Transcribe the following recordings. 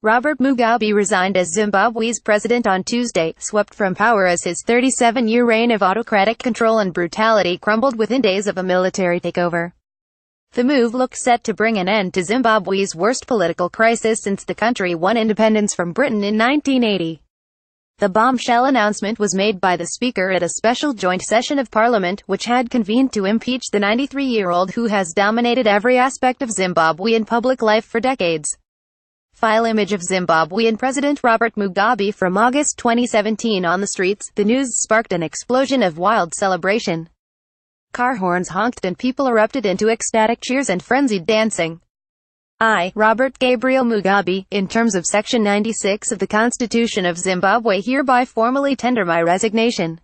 Robert Mugabe resigned as Zimbabwe's president on Tuesday, swept from power as his 37-year reign of autocratic control and brutality crumbled within days of a military takeover. The move looked set to bring an end to Zimbabwe's worst political crisis since the country won independence from Britain in 1980. The bombshell announcement was made by the Speaker at a special joint session of Parliament, which had convened to impeach the 93-year-old who has dominated every aspect of Zimbabwean public life for decades. File image of Zimbabwean President Robert Mugabe from August 2017 on the streets. The news sparked an explosion of wild celebration. Car horns honked and people erupted into ecstatic cheers and frenzied dancing. I, Robert Gabriel Mugabe, in terms of Section 96 of the Constitution of Zimbabwe, hereby formally tender my resignation.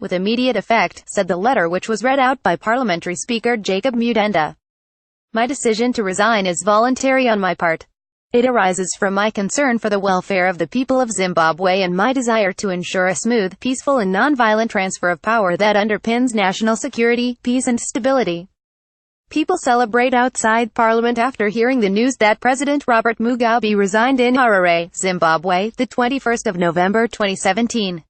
With immediate effect, said the letter, which was read out by Parliamentary Speaker Jacob Mudenda. My decision to resign is voluntary on my part. It arises from my concern for the welfare of the people of Zimbabwe and my desire to ensure a smooth, peaceful and non-violent transfer of power that underpins national security, peace and stability. People celebrate outside Parliament after hearing the news that President Robert Mugabe resigned in Harare, Zimbabwe, the 21st of November 2017.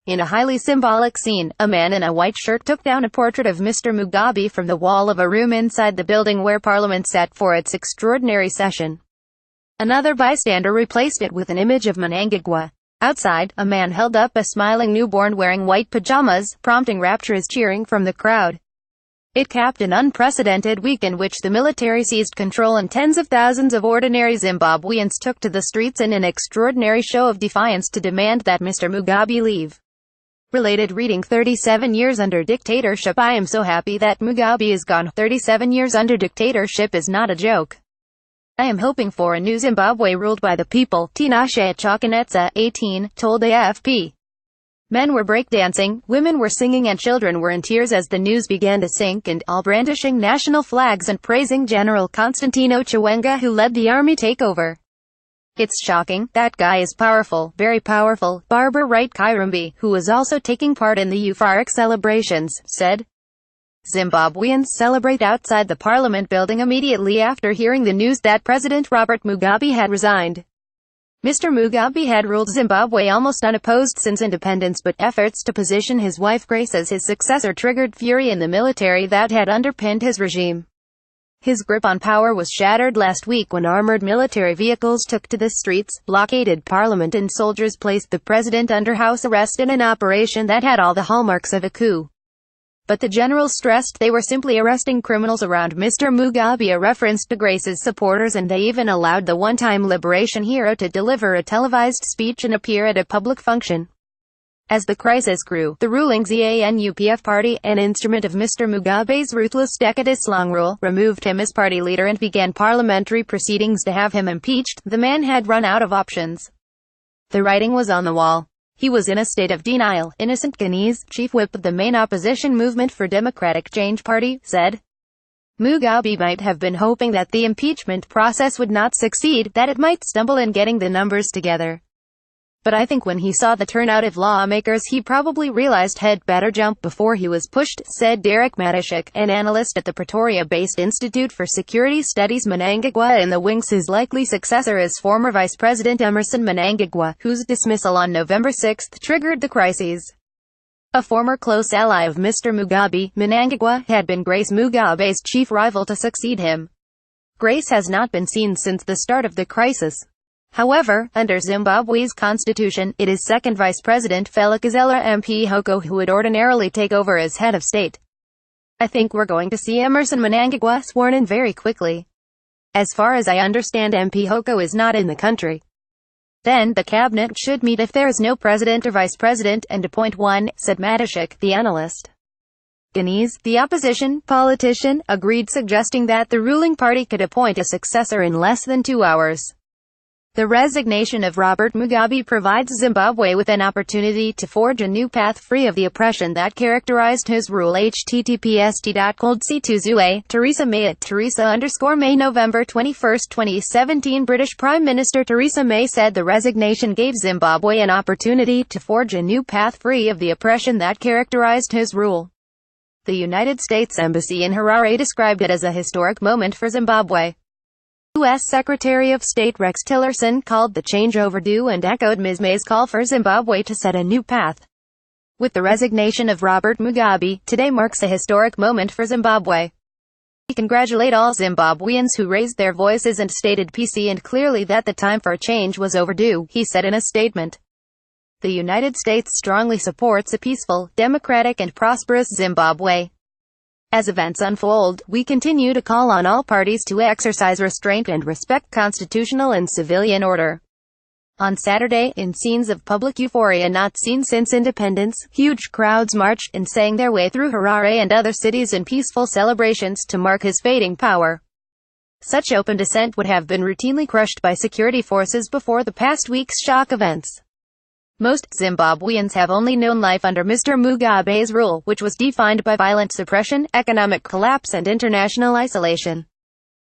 In a highly symbolic scene, a man in a white shirt took down a portrait of Mr. Mugabe from the wall of a room inside the building where Parliament sat for its extraordinary session. Another bystander replaced it with an image of Mnangagwa. Outside, a man held up a smiling newborn wearing white pajamas, prompting rapturous cheering from the crowd. It capped an unprecedented week in which the military seized control and tens of thousands of ordinary Zimbabweans took to the streets in an extraordinary show of defiance to demand that Mr. Mugabe leave. Related reading: 37 years under dictatorship. I am so happy that Mugabe is gone. 37 years under dictatorship is not a joke. I am hoping for a new Zimbabwe ruled by the people, Tinashe Chakanetsa, 18, told AFP. Men were breakdancing, women were singing and children were in tears as the news began to sink and, all brandishing national flags and praising General Constantino Chiwenga who led the army takeover. It's shocking. That guy is powerful, very powerful, Barbara Wright Kairumbi, who was also taking part in the euphoric celebrations, said. Zimbabweans celebrate outside the Parliament building immediately after hearing the news that President Robert Mugabe had resigned. Mr. Mugabe had ruled Zimbabwe almost unopposed since independence, but efforts to position his wife Grace as his successor triggered fury in the military that had underpinned his regime. His grip on power was shattered last week when armored military vehicles took to the streets, blockaded Parliament and soldiers placed the president under house arrest in an operation that had all the hallmarks of a coup. But the generals stressed they were simply arresting criminals around Mr. Mugabe, a reference to Grace's supporters, and they even allowed the one-time liberation hero to deliver a televised speech and appear at a public function. As the crisis grew, the ruling ZANU-PF party, an instrument of Mr. Mugabe's ruthless decadist-long rule, removed him as party leader and began parliamentary proceedings to have him impeached. The man had run out of options. The writing was on the wall. He was in a state of denial. Innocent Ghanese, chief whip of the main opposition movement for Democratic Change Party, said. Mugabe might have been hoping that the impeachment process would not succeed, that it might stumble in getting the numbers together. But I think when he saw the turnout of lawmakers he probably realized he'd better jump before he was pushed, said Derek Matashik, an analyst at the Pretoria-based Institute for Security Studies. Mnangagwa in the wings. His likely successor is former Vice President Emmerson Mnangagwa, whose dismissal on November 6 triggered the crises. A former close ally of Mr. Mugabe, Mnangagwa had been Grace Mugabe's chief rival to succeed him. Grace has not been seen since the start of the crisis. However, under Zimbabwe's constitution, it is second Vice President Felakazela Mphoko who would ordinarily take over as head of state. I think we're going to see Emmerson Mnangagwa sworn in very quickly. As far as I understand, Mphoko is not in the country. Then, the cabinet should meet if there is no president or vice president, and appoint one, said Matashik, the analyst. Ghanese, the opposition politician, agreed, suggesting that the ruling party could appoint a successor in less than 2 hours. The resignation of Robert Mugabe provides Zimbabwe with an opportunity to forge a new path free of the oppression that characterized his rule. https://coldc2zua, Theresa May at Theresa_May. November 21, 2017. British Prime Minister Theresa May said the resignation gave Zimbabwe an opportunity to forge a new path free of the oppression that characterized his rule. The United States Embassy in Harare described it as a historic moment for Zimbabwe. U.S. Secretary of State Rex Tillerson called the change overdue and echoed Ms. May's call for Zimbabwe to set a new path. With the resignation of Robert Mugabe, today marks a historic moment for Zimbabwe. We congratulate all Zimbabweans who raised their voices and stated peacefully and clearly that the time for a change was overdue, he said in a statement. The United States strongly supports a peaceful, democratic and prosperous Zimbabwe. As events unfold, we continue to call on all parties to exercise restraint and respect constitutional and civilian order. On Saturday, in scenes of public euphoria not seen since independence, huge crowds marched and sang their way through Harare and other cities in peaceful celebrations to mark his fading power. Such open dissent would have been routinely crushed by security forces before the past week's shock events. Most Zimbabweans have only known life under Mr. Mugabe's rule, which was defined by violent suppression, economic collapse and international isolation.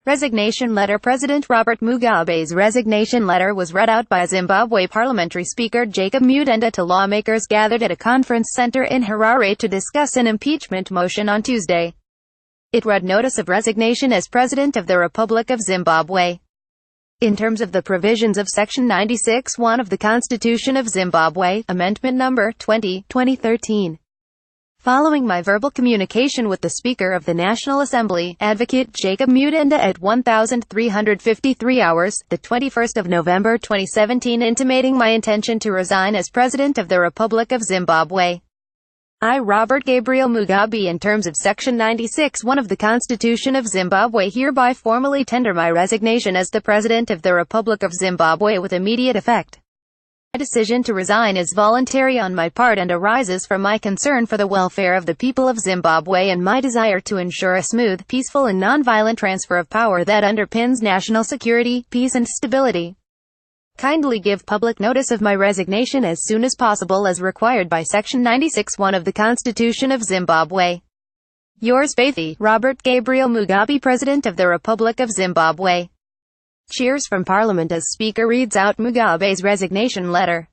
Resignation letter. President Robert Mugabe's resignation letter was read out by Zimbabwe Parliamentary Speaker Jacob Mutenda to lawmakers gathered at a conference center in Harare to discuss an impeachment motion on Tuesday. It read Notice of Resignation as President of the Republic of Zimbabwe. In terms of the provisions of Section 96(1) of the Constitution of Zimbabwe, Amendment No. 20, 2013. Following my verbal communication with the Speaker of the National Assembly, Advocate Jacob Mutenda at 1353 hours, the 21st of November 2017, intimating my intention to resign as President of the Republic of Zimbabwe. I, Robert Gabriel Mugabe, in terms of Section 96(1) of the Constitution of Zimbabwe, hereby formally tender my resignation as the President of the Republic of Zimbabwe with immediate effect. My decision to resign is voluntary on my part and arises from my concern for the welfare of the people of Zimbabwe and my desire to ensure a smooth, peaceful and non-violent transfer of power that underpins national security, peace and stability. Kindly give public notice of my resignation as soon as possible as required by Section 96(1) of the Constitution of Zimbabwe. Yours faithfully, Robert Gabriel Mugabe, President of the Republic of Zimbabwe. Cheers from Parliament as Speaker reads out Mugabe's resignation letter.